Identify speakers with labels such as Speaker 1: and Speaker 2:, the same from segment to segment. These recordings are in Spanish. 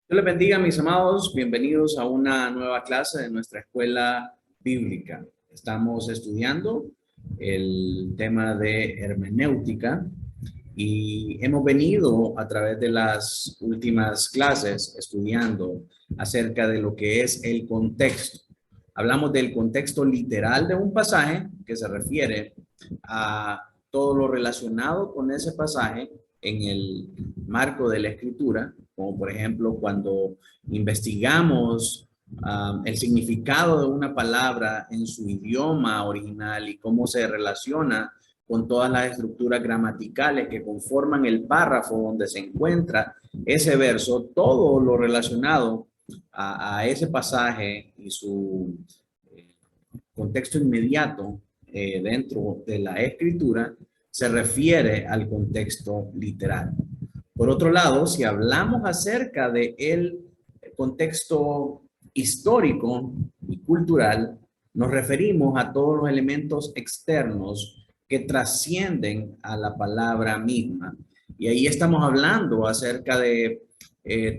Speaker 1: Dios les bendiga, mis amados. Bienvenidos a una nueva clase de nuestra escuela bíblica. Estamos estudiando el tema de hermenéutica y hemos venido a través de las últimas clases estudiando acerca de lo que es el contexto. Hablamos del contexto literal de un pasaje que se refiere a todo lo relacionado con ese pasaje en el marco de la escritura, como por ejemplo cuando investigamos el significado de una palabra en su idioma original y cómo se relaciona con todas las estructuras gramaticales que conforman el párrafo donde se encuentra ese verso, todo lo relacionado a ese pasaje y su contexto inmediato dentro de la escritura se refiere al contexto literal. Por otro lado, si hablamos acerca de el contexto histórico y cultural, nos referimos a todos los elementos externos que trascienden a la palabra misma. Y ahí estamos hablando acerca de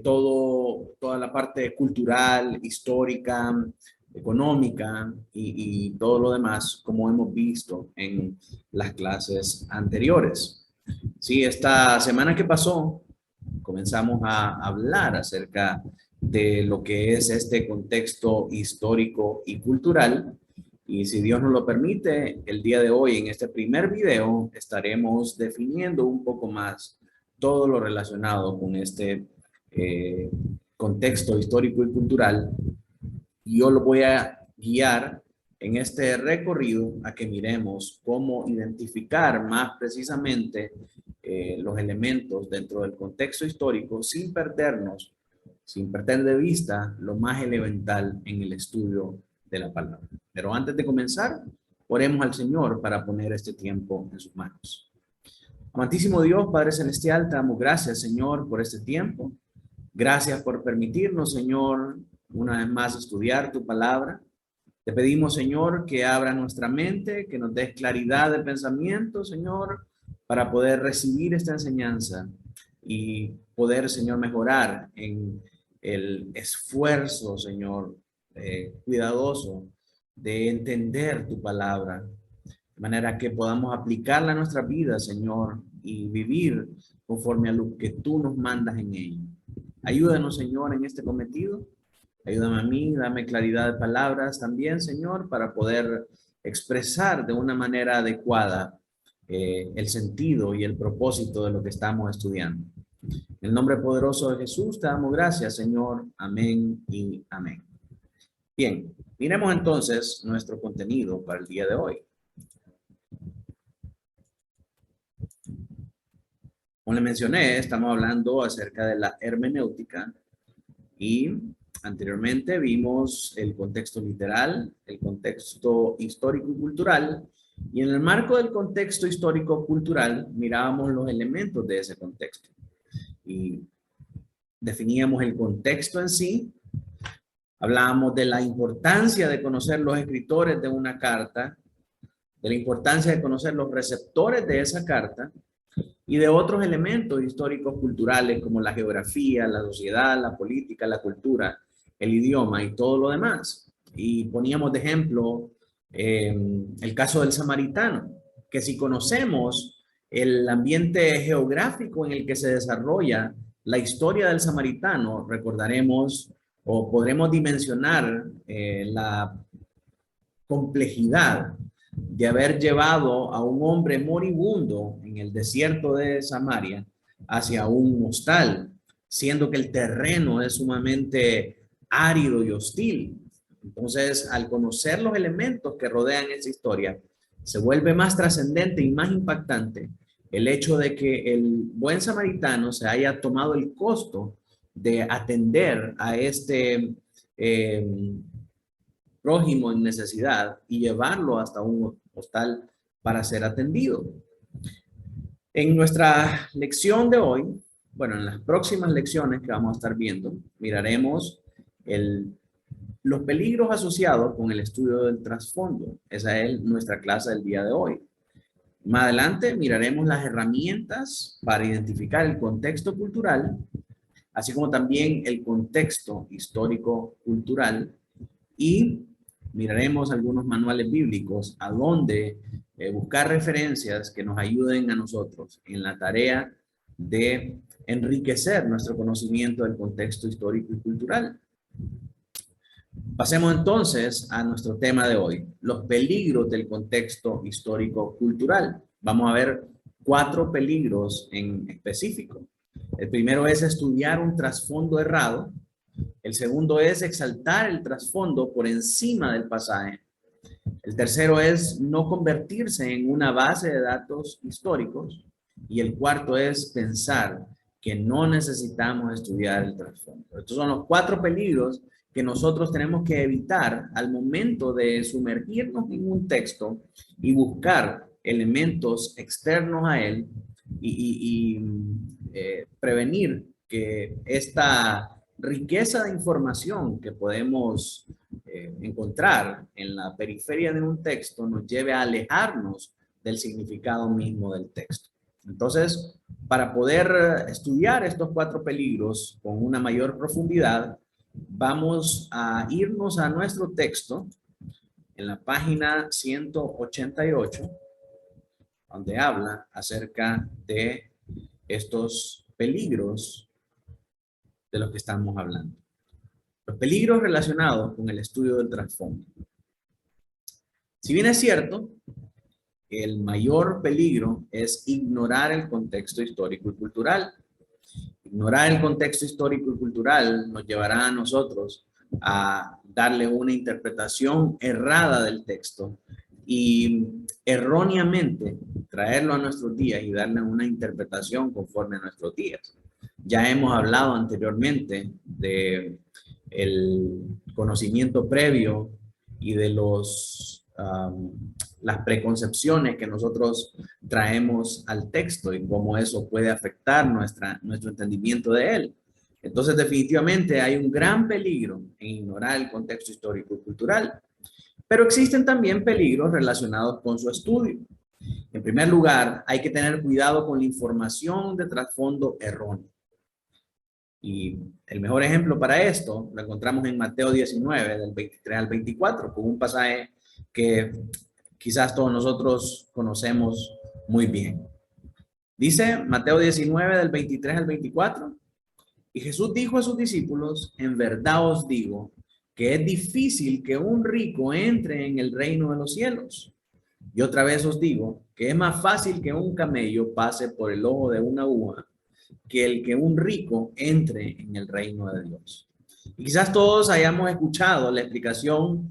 Speaker 1: toda la parte cultural, histórica, económica y todo lo demás, como hemos visto en las clases anteriores. Sí, esta semana que pasó comenzamos a hablar acerca de lo que es este contexto histórico y cultural. Y si Dios nos lo permite, el día de hoy, en este primer video, estaremos definiendo un poco más todo lo relacionado con este contexto histórico y cultural. Y yo lo voy a guiar en este recorrido a que miremos cómo identificar más precisamente los elementos dentro del contexto histórico sin perder de vista lo más elemental en el estudio de la palabra. Pero antes de comenzar, oremos al Señor para poner este tiempo en sus manos. Amantísimo Dios, Padre Celestial, te damos gracias, Señor, por este tiempo. Gracias por permitirnos, Señor, una vez más estudiar tu palabra. Te pedimos, Señor, que abra nuestra mente, que nos des claridad de pensamiento, Señor, para poder recibir esta enseñanza y poder, Señor, mejorar en el esfuerzo, Señor, cuidadoso de entender tu palabra, de manera que podamos aplicarla a nuestra vida, Señor, y vivir conforme a lo que tú nos mandas en ella. Ayúdanos, Señor, en este cometido. Ayúdame a mí, dame claridad de palabras también, Señor, para poder expresar de una manera adecuada el sentido y el propósito de lo que estamos estudiando. En el nombre poderoso de Jesús te damos gracias, Señor. Amén y amén. Bien, miremos entonces nuestro contenido para el día de hoy. Como le mencioné, estamos hablando acerca de la hermenéutica y anteriormente vimos el contexto literal, el contexto histórico y cultural, y en el marco del contexto histórico-cultural mirábamos los elementos de ese contexto y definíamos el contexto en sí, hablábamos de la importancia de conocer los escritores de una carta, de la importancia de conocer los receptores de esa carta, y de otros elementos históricos culturales como la geografía, la sociedad, la política, la cultura, el idioma y todo lo demás. Y poníamos de ejemplo el caso del samaritano, que si conocemos el ambiente geográfico en el que se desarrolla la historia del samaritano, recordaremos o podremos dimensionar la complejidad de haber llevado a un hombre moribundo en el desierto de Samaria hacia un hostal, siendo que el terreno es sumamente árido y hostil. Entonces, al conocer los elementos que rodean esa historia, se vuelve más trascendente y más impactante el hecho de que el buen samaritano se haya tomado el costo de atender a este prójimo en necesidad y llevarlo hasta un hostal para ser atendido. En nuestra lección de hoy, bueno, en las próximas lecciones que vamos a estar viendo, miraremos los peligros asociados con el estudio del trasfondo. Esa es nuestra clase del día de hoy. Más adelante miraremos las herramientas para identificar el contexto cultural, así como también el contexto histórico-cultural, y miraremos algunos manuales bíblicos a donde buscar referencias que nos ayuden a nosotros en la tarea de enriquecer nuestro conocimiento del contexto histórico y cultural. Pasemos entonces a nuestro tema de hoy, los peligros del contexto histórico-cultural. Vamos a ver 4 peligros en específico. El primero es estudiar un trasfondo errado. El segundo es exaltar el trasfondo por encima del pasaje. El tercero es no convertirse en una base de datos históricos. Y el cuarto es pensar que no necesitamos estudiar el trasfondo. Estos son los 4 peligros que nosotros tenemos que evitar al momento de sumergirnos en un texto y buscar elementos externos a él y prevenir que esta riqueza de información que podemos encontrar en la periferia de un texto nos lleve a alejarnos del significado mismo del texto. Entonces, para poder estudiar estos 4 peligros con una mayor profundidad, vamos a irnos a nuestro texto en la página 188, donde habla acerca de estos peligros de los que estamos hablando. Los peligros relacionados con el estudio del trasfondo. Si bien es cierto, el mayor peligro es ignorar el contexto histórico y cultural. Ignorar el contexto histórico y cultural nos llevará a nosotros a darle una interpretación errada del texto y erróneamente traerlo a nuestros días y darle una interpretación conforme a nuestros días. Ya hemos hablado anteriormente de el conocimiento previo y de las preconcepciones que nosotros traemos al texto y cómo eso puede afectar nuestro entendimiento de él. Entonces, definitivamente hay un gran peligro en ignorar el contexto histórico y cultural, pero existen también peligros relacionados con su estudio. En primer lugar, hay que tener cuidado con la información de trasfondo erróneo. Y el mejor ejemplo para esto lo encontramos en Mateo 19, del 23 al 24, con un pasaje que quizás todos nosotros conocemos muy bien. Dice Mateo 19, del 23 al 24, y Jesús dijo a sus discípulos, en verdad os digo que es difícil que un rico entre en el reino de los cielos. Y otra vez os digo que es más fácil que un camello pase por el ojo de una aguja que el que un rico entre en el reino de Dios. Y quizás todos hayamos escuchado la explicación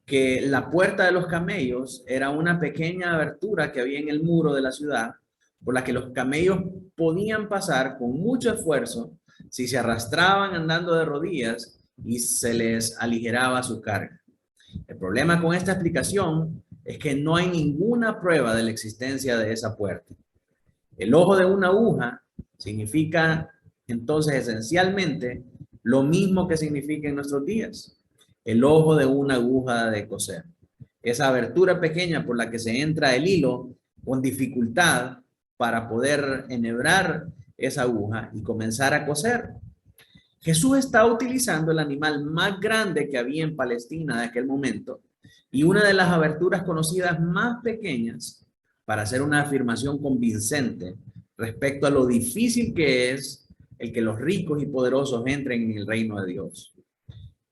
Speaker 1: que la puerta de los camellos era una pequeña abertura que había en el muro de la ciudad por la que los camellos podían pasar con mucho esfuerzo si se arrastraban andando de rodillas y se les aligeraba su carga. El problema con esta explicación es que no hay ninguna prueba de la existencia de esa puerta. El ojo de una aguja significa entonces esencialmente lo mismo que significa en nuestros días, el ojo de una aguja de coser. Esa abertura pequeña por la que se entra el hilo con dificultad para poder enhebrar esa aguja y comenzar a coser. Jesús está utilizando el animal más grande que había en Palestina de aquel momento y una de las aberturas conocidas más pequeñas para hacer una afirmación convincente respecto a lo difícil que es el que los ricos y poderosos entren en el reino de Dios.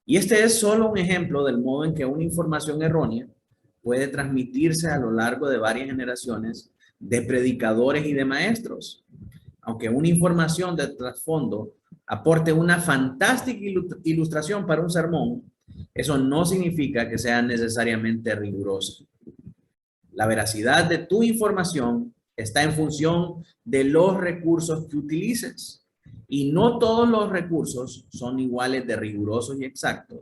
Speaker 1: Y este es solo un ejemplo del modo en que una información errónea puede transmitirse a lo largo de varias generaciones de predicadores y de maestros. Aunque una información de trasfondo aporte una fantástica ilustración para un sermón, eso no significa que sea necesariamente rigurosa. La veracidad de tu información está en función de los recursos que utilices. Y no todos los recursos son iguales de rigurosos y exactos,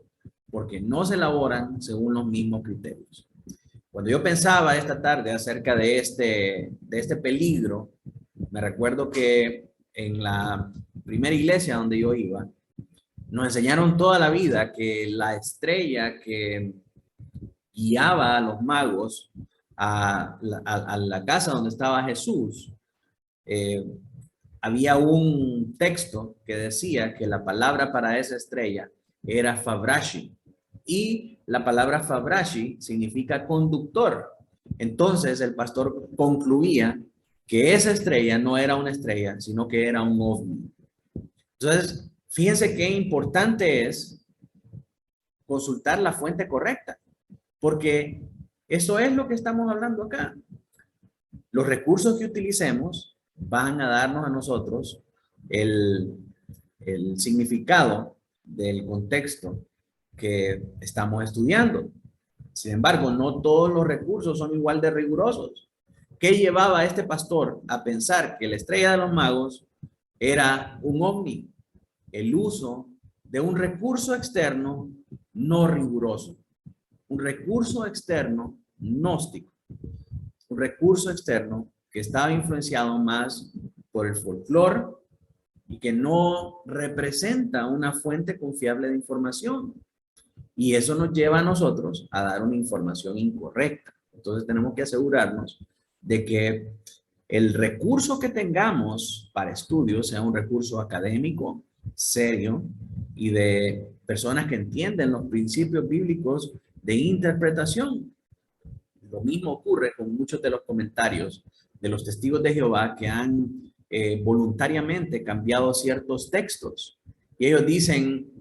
Speaker 1: porque no se elaboran según los mismos criterios. Cuando yo pensaba esta tarde acerca de este peligro, me recuerdo que en la primera iglesia donde yo iba, nos enseñaron toda la vida que la estrella que guiaba a los magos a la casa donde estaba Jesús, había un texto que decía que la palabra para esa estrella era Fabrashi. Y la palabra Fabrashi significa conductor. Entonces el pastor concluía que esa estrella no era una estrella, sino que era un ovni. Entonces, fíjense qué importante es consultar la fuente correcta, porque eso es lo que estamos hablando acá. Los recursos que utilicemos van a darnos a nosotros el significado del contexto que estamos estudiando. Sin embargo, no todos los recursos son igual de rigurosos. ¿Qué llevaba a este pastor a pensar que la estrella de los magos era un ovni? El uso de un recurso externo no riguroso, un recurso externo gnóstico, un recurso externo que estaba influenciado más por el folclore y que no representa una fuente confiable de información. Y eso nos lleva a nosotros a dar una información incorrecta. Entonces tenemos que asegurarnos de que el recurso que tengamos para estudios sea un recurso académico, serio y de personas que entienden los principios bíblicos de interpretación. Lo mismo ocurre con muchos de los comentarios de los testigos de Jehová que han voluntariamente cambiado ciertos textos. Y ellos dicen,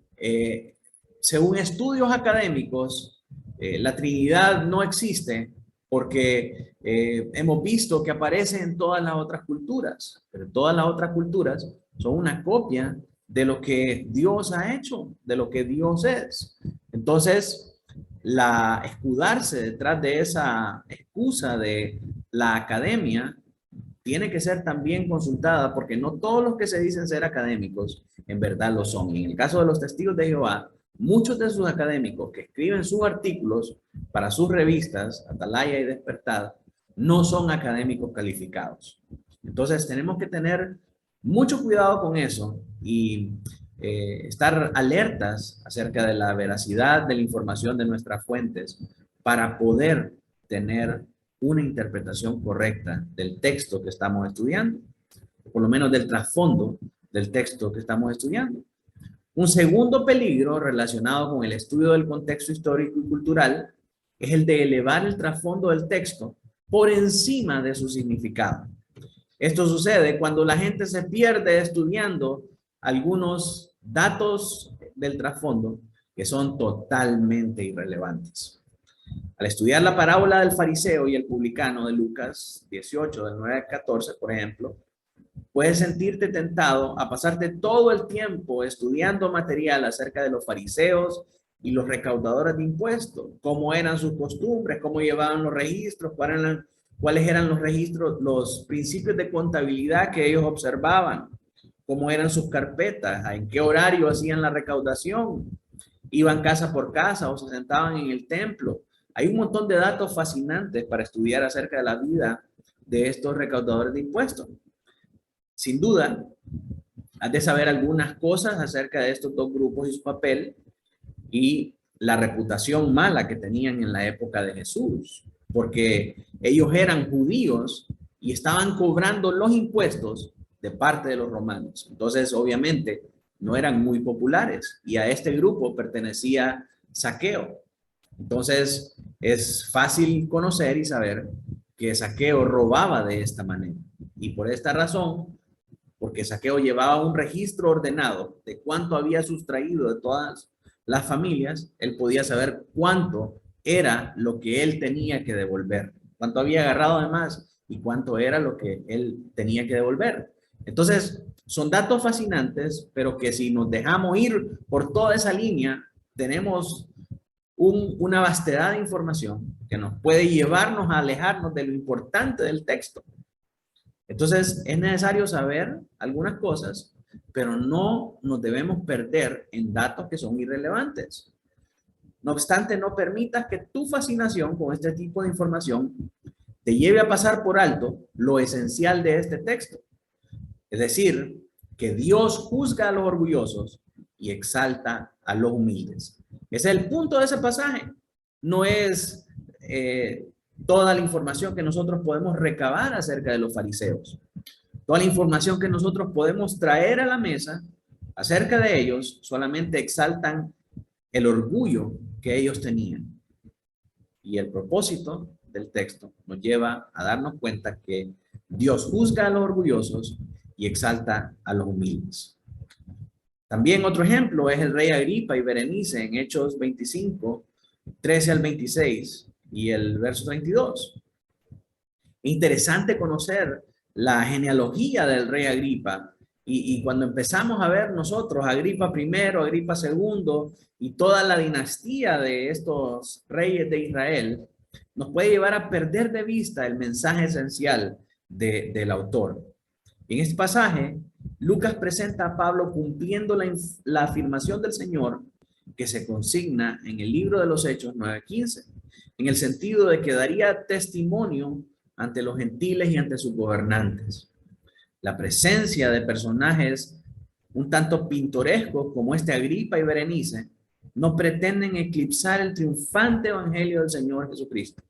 Speaker 1: según estudios académicos, la Trinidad no existe porque hemos visto que aparece en todas las otras culturas, pero todas las otras culturas son una copia de lo que Dios ha hecho, de lo que Dios es. Entonces, escudarse detrás de esa excusa de la academia tiene que ser también consultada, porque no todos los que se dicen ser académicos en verdad lo son. Y en el caso de los testigos de Jehová, muchos de sus académicos que escriben sus artículos para sus revistas, Atalaya y Despertad, no son académicos calificados. Entonces tenemos que tener mucho cuidado con eso y estar alertas acerca de la veracidad de la información de nuestras fuentes para poder tener una interpretación correcta del texto que estamos estudiando, por lo menos del trasfondo del texto que estamos estudiando. Un segundo peligro relacionado con el estudio del contexto histórico y cultural es el de elevar el trasfondo del texto por encima de su significado. Esto sucede cuando la gente se pierde estudiando algunos datos del trasfondo que son totalmente irrelevantes. Al estudiar la parábola del fariseo y el publicano de Lucas 18, del 9 al 14, por ejemplo, puedes sentirte tentado a pasarte todo el tiempo estudiando material acerca de los fariseos y los recaudadores de impuestos, cómo eran sus costumbres, cómo llevaban los registros, cuáles eran los registros, los principios de contabilidad que ellos observaban, cómo eran sus carpetas, en qué horario hacían la recaudación, iban casa por casa o se sentaban en el templo. Hay un montón de datos fascinantes para estudiar acerca de la vida de estos recaudadores de impuestos. Sin duda, has de saber algunas cosas acerca de estos dos grupos y su papel y la reputación mala que tenían en la época de Jesús, porque ellos eran judíos y estaban cobrando los impuestos de parte de los romanos. Entonces, obviamente, no eran muy populares y a este grupo pertenecía Zaqueo. Entonces, es fácil conocer y saber que Zaqueo robaba de esta manera. Y por esta razón, porque Zaqueo llevaba un registro ordenado de cuánto había sustraído de todas las familias, él podía saber cuánto era lo que él tenía que devolver, cuánto había agarrado de más y cuánto era lo que él tenía que devolver. Entonces, son datos fascinantes, pero que si nos dejamos ir por toda esa línea, tenemos una vastedad de información que nos puede llevarnos a alejarnos de lo importante del texto. Entonces, es necesario saber algunas cosas, pero no nos debemos perder en datos que son irrelevantes. No obstante, no permitas que tu fascinación con este tipo de información te lleve a pasar por alto lo esencial de este texto. Es decir, que Dios juzga a los orgullosos y exalta a los humildes. Ese es el punto de ese pasaje. No es toda la información que nosotros podemos recabar acerca de los fariseos. Toda la información que nosotros podemos traer a la mesa acerca de ellos solamente exaltan el orgullo que ellos tenían. Y el propósito del texto nos lleva a darnos cuenta que Dios juzga a los orgullosos y exalta a los humildes. También otro ejemplo es el rey Agripa y Berenice en Hechos 25, 13 al 26 y el verso 32. Interesante conocer la genealogía del rey Agripa y cuando empezamos a ver nosotros Agripa I, Agripa II y toda la dinastía de estos reyes de Israel, nos puede llevar a perder de vista el mensaje esencial del autor. En este pasaje, Lucas presenta a Pablo cumpliendo la afirmación del Señor que se consigna en el libro de los Hechos 9:15, en el sentido de que daría testimonio ante los gentiles y ante sus gobernantes. La presencia de personajes un tanto pintorescos como este Agripa y Berenice no pretenden eclipsar el triunfante evangelio del Señor Jesucristo.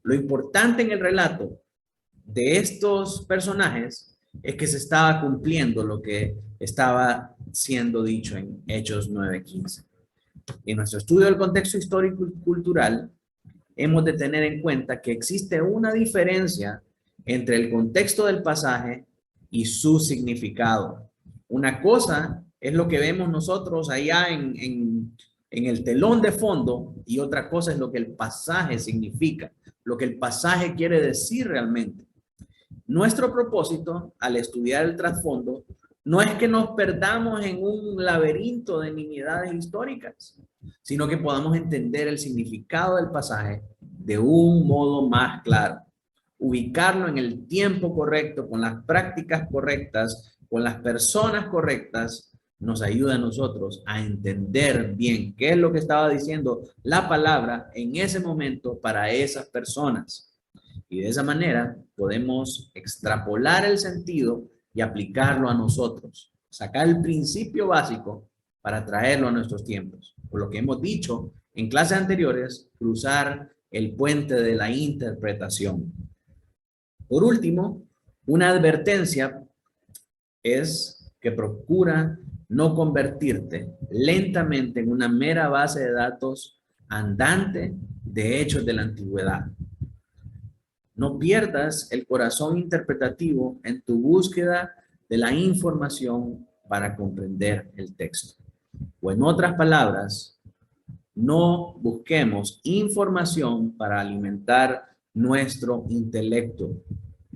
Speaker 1: Lo importante en el relato de estos personajes es que se estaba cumpliendo lo que estaba siendo dicho en Hechos 9:15. En nuestro estudio del contexto histórico y cultural, hemos de tener en cuenta que existe una diferencia entre el contexto del pasaje y su significado. Una cosa es lo que vemos nosotros allá en el telón de fondo y otra cosa es lo que el pasaje significa, lo que el pasaje quiere decir realmente. Nuestro propósito al estudiar el trasfondo no es que nos perdamos en un laberinto de nimiedades históricas, sino que podamos entender el significado del pasaje de un modo más claro, ubicarlo en el tiempo correcto, con las prácticas correctas, con las personas correctas, nos ayuda a nosotros a entender bien qué es lo que estaba diciendo la palabra en ese momento para esas personas. Y de esa manera podemos extrapolar el sentido y aplicarlo a nosotros, sacar el principio básico para traerlo a nuestros tiempos. Por lo que hemos dicho en clases anteriores, cruzar el puente de la interpretación. Por último, una advertencia es que procura no convertirte lentamente en una mera base de datos andante de hechos de la antigüedad. No pierdas el corazón interpretativo en tu búsqueda de la información para comprender el texto. O en otras palabras, no busquemos información para alimentar nuestro intelecto.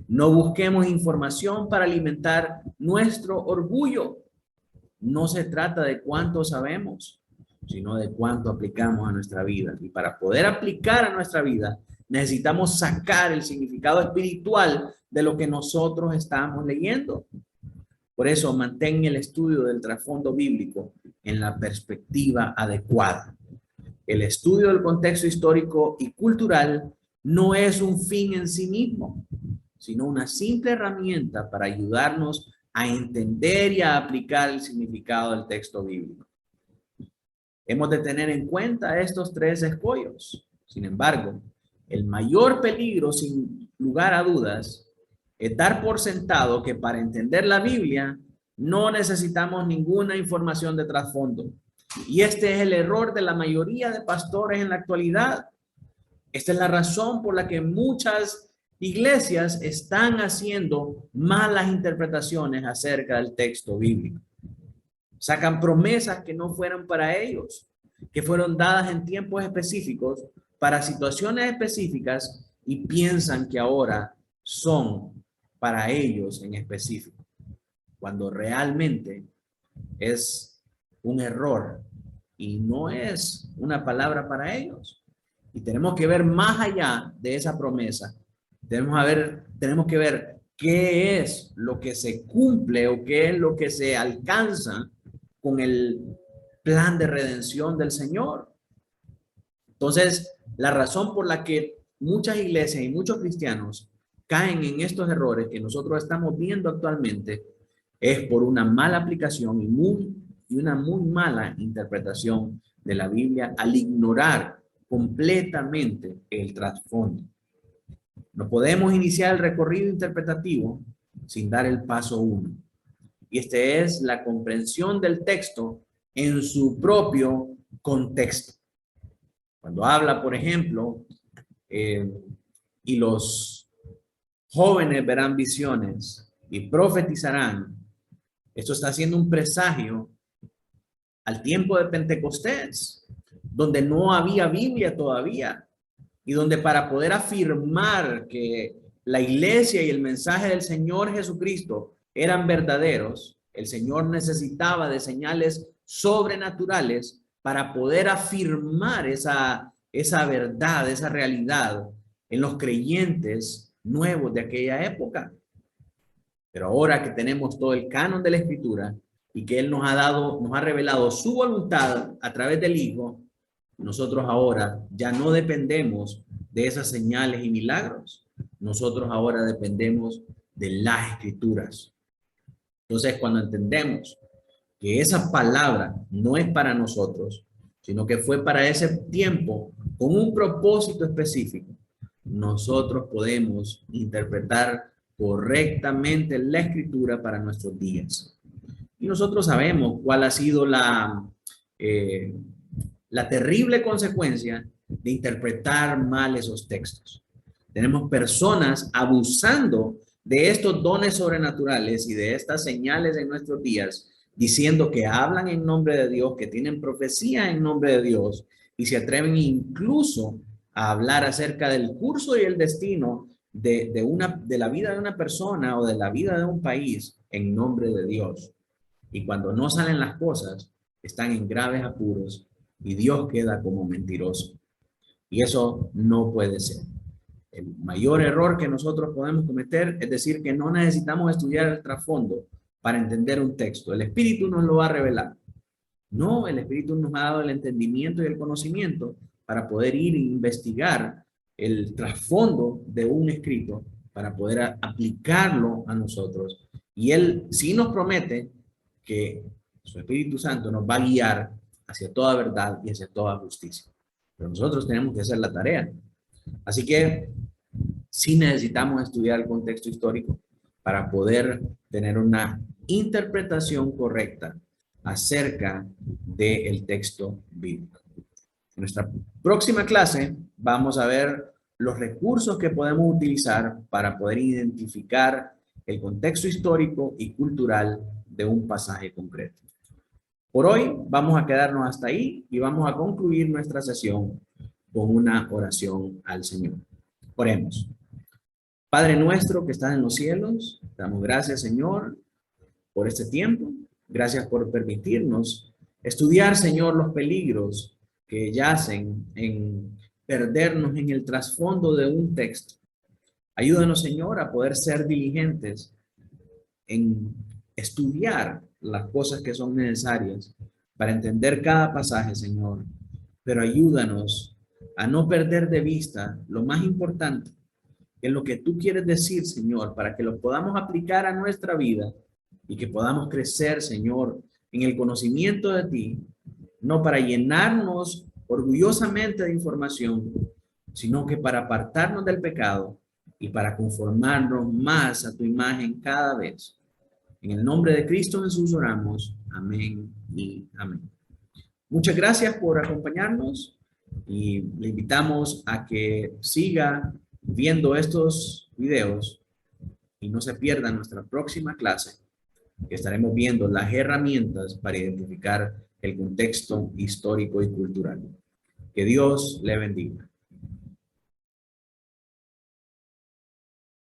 Speaker 1: No busquemos información para alimentar nuestro orgullo. No se trata de cuánto sabemos, sino de cuánto aplicamos a nuestra vida. Y para poder aplicar a nuestra vida, necesitamos sacar el significado espiritual de lo que nosotros estamos leyendo. Por eso, mantén el estudio del trasfondo bíblico en la perspectiva adecuada. El estudio del contexto histórico y cultural no es un fin en sí mismo, sino una simple herramienta para ayudarnos a entender y a aplicar el significado del texto bíblico. Hemos de tener en cuenta estos tres escollos. Sin embargo, el mayor peligro, sin lugar a dudas, es dar por sentado que para entender la Biblia no necesitamos ninguna información de trasfondo. Y este es el error de la mayoría de pastores en la actualidad. Esta es la razón por la que muchas iglesias están haciendo malas interpretaciones acerca del texto bíblico. Sacan promesas que no fueron para ellos, que fueron dadas en tiempos específicos para situaciones específicas y piensan que ahora son para ellos en específico, cuando realmente es un error y no es una palabra para ellos. Y tenemos que ver más allá de esa promesa. Tenemos que ver qué es lo que se cumple o qué es lo que se alcanza con el plan de redención del Señor. Entonces, la razón por la que muchas iglesias y muchos cristianos caen en estos errores que nosotros estamos viendo actualmente es por una mala aplicación y una muy mala interpretación de la Biblia al ignorar completamente el trasfondo. No podemos iniciar el recorrido interpretativo sin dar el paso uno. Y este es la comprensión del texto en su propio contexto. Cuando habla, por ejemplo, y los jóvenes verán visiones y profetizarán, esto está haciendo un presagio al tiempo de Pentecostés, donde no había Biblia todavía y donde para poder afirmar que la iglesia y el mensaje del Señor Jesucristo eran verdaderos, el Señor necesitaba de señales sobrenaturales para poder afirmar esa verdad, esa realidad en los creyentes nuevos de aquella época. Pero ahora que tenemos todo el canon de la Escritura y que Él nos ha revelado su voluntad a través del Hijo, nosotros ahora ya no dependemos de esas señales y milagros. Nosotros ahora dependemos de las Escrituras. Entonces, cuando entendemos que esa palabra no es para nosotros, sino que fue para ese tiempo con un propósito específico, nosotros podemos interpretar correctamente la Escritura para nuestros días. Y nosotros sabemos cuál ha sido la terrible consecuencia de interpretar mal esos textos. Tenemos personas abusando de estos dones sobrenaturales y de estas señales en nuestros días, diciendo que hablan en nombre de Dios, que tienen profecía en nombre de Dios y se atreven incluso a hablar acerca del curso y el destino de la vida de una persona o de la vida de un país en nombre de Dios. Y cuando no salen las cosas, están en graves apuros y Dios queda como mentiroso. Y eso no puede ser. El mayor error que nosotros podemos cometer es decir que no necesitamos estudiar el trasfondo para entender un texto. El Espíritu nos lo va a revelar. No, el Espíritu nos ha dado el entendimiento y el conocimiento para poder ir e investigar el trasfondo de un escrito para poder aplicarlo a nosotros. Y Él sí nos promete que su Espíritu Santo nos va a guiar hacia toda verdad y hacia toda justicia. Pero nosotros tenemos que hacer la tarea. Así que sí necesitamos estudiar el contexto histórico para poder tener una interpretación correcta acerca del texto bíblico. En nuestra próxima clase vamos a ver los recursos que podemos utilizar para poder identificar el contexto histórico y cultural de un pasaje concreto. Por hoy vamos a quedarnos hasta ahí y vamos a concluir nuestra sesión con una oración al Señor. Oremos. Padre nuestro que estás en los cielos, damos gracias, Señor, por este tiempo. Gracias por permitirnos estudiar, Señor, los peligros que yacen en perdernos en el trasfondo de un texto. Ayúdanos, Señor, a poder ser diligentes en estudiar las cosas que son necesarias para entender cada pasaje, Señor. Pero ayúdanos a no perder de vista lo más importante, que es lo que tú quieres decir, Señor, para que lo podamos aplicar a nuestra vida y que podamos crecer, Señor, en el conocimiento de ti, no para llenarnos orgullosamente de información, sino que para apartarnos del pecado y para conformarnos más a tu imagen cada vez. En el nombre de Cristo Jesús oramos. Amén y amén. Muchas gracias por acompañarnos y le invitamos a que siga viendo estos videos y no se pierda nuestra próxima clase, que estaremos viendo las herramientas para identificar el contexto histórico y cultural. Que Dios le bendiga.